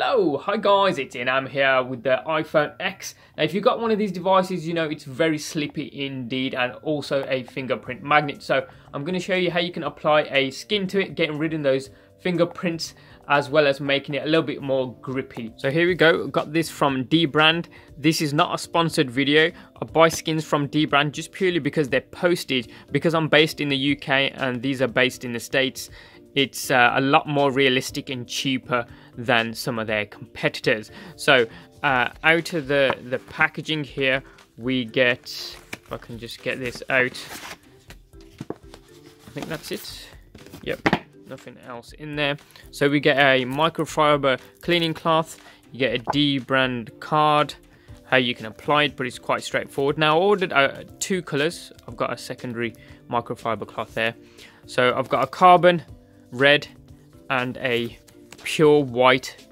Hello, hi guys, it's Inam here with the iPhone X. Now if you've got one of these devices, you know it's very slippy indeed, and also a fingerprint magnet. So I'm going to show you how you can apply a skin to it, getting rid of those fingerprints, as well as making it a little bit more grippy. So here we go, got this from D brand. This is not a sponsored video. I buy skins from D brand just purely because they're postage. Because I'm based in the UK and these are based in the States, it's a lot more realistic and cheaper than some of their competitors. So out of the packaging here, we get, if I can just get this out, I think that's it. Yep, nothing else in there. So we get a microfiber cleaning cloth, you get a D brand card, how you can apply it, but it's quite straightforward. Now I ordered two colors. I've got a secondary microfiber cloth there. So I've got a carbon red and a pure white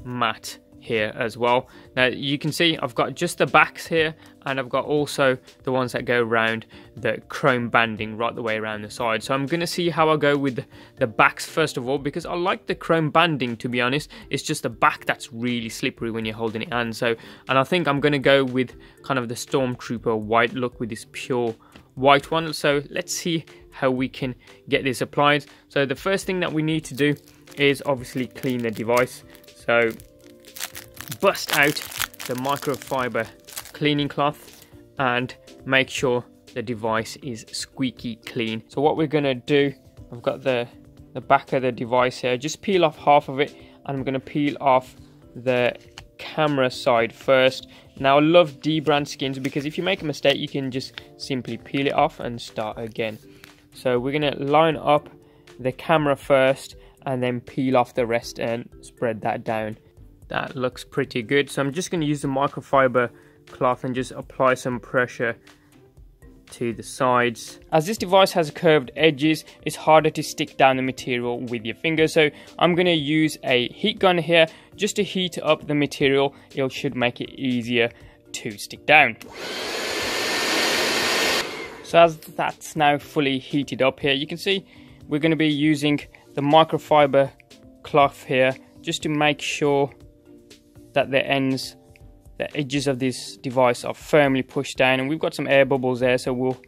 matte here as well. Now you can see I've got just the backs here, and I've got also the ones that go around the chrome banding right the way around the side. So I'm going to see how I go with the backs first of all, because I like the chrome banding, to be honest. It's just the back that's really slippery when you're holding it in. So, and I think I'm going to go with kind of the Stormtrooper white look with this pure white one. So let's see how we can get this applied. So the first thing that we need to do is obviously clean the device. So bust out the microfiber cleaning cloth and make sure the device is squeaky clean. So what we're going to do, I've got the back of the device here, just peel off half of it, and I'm going to peel off the camera side first. Now I love D brand skins because if you make a mistake you can just simply peel it off and start again. So we're going to line up the camera first and then peel off the rest and spread that down. That looks pretty good. So I'm just going to use the microfiber cloth and just apply some pressure to the sides. As this device has curved edges, it's harder to stick down the material with your finger. So I'm going to use a heat gun here just to heat up the material. It should make it easier to stick down. So as that's now fully heated up here, you can see we're going to be using the microfiber cloth here just to make sure that the edges of this device are firmly pushed down, and we've got some air bubbles there, so we'll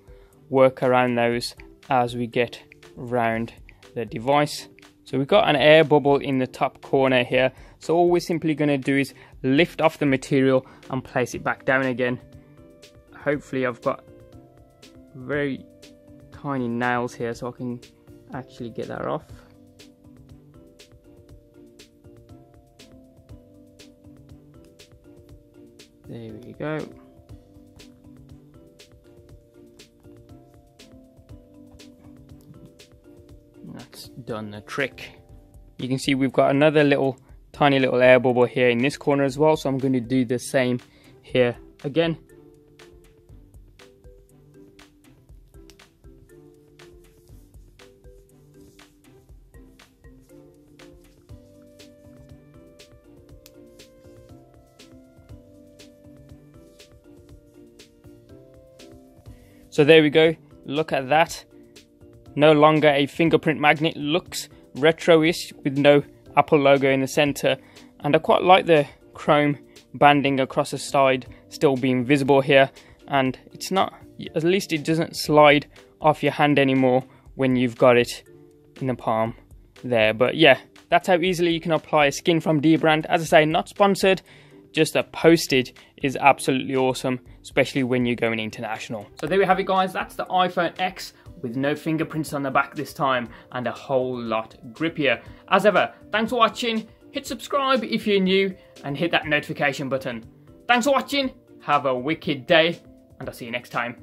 work around those as we get around the device. So we've got an air bubble in the top corner here, so all we're simply going to do is lift off the material and place it back down again. Hopefully I've got very tiny nails here so I can actually get that off. There we go. That's done the trick. You can see we've got another tiny little air bubble here in this corner as well, so I'm going to do the same here again. So there we go, look at that. No longer a fingerprint magnet, looks retro-ish with no Apple logo in the center. And I quite like the chrome banding across the side still being visible here. And it's not, at least it doesn't slide off your hand anymore when you've got it in the palm there. But yeah, that's how easily you can apply a skin from D brand. As I say, not sponsored, just a postage is absolutely awesome, especially when you're going international. So there we have it guys, that's the iPhone X with no fingerprints on the back this time and a whole lot grippier. As ever, thanks for watching, hit subscribe if you're new and hit that notification button. Thanks for watching, have a wicked day, and I'll see you next time.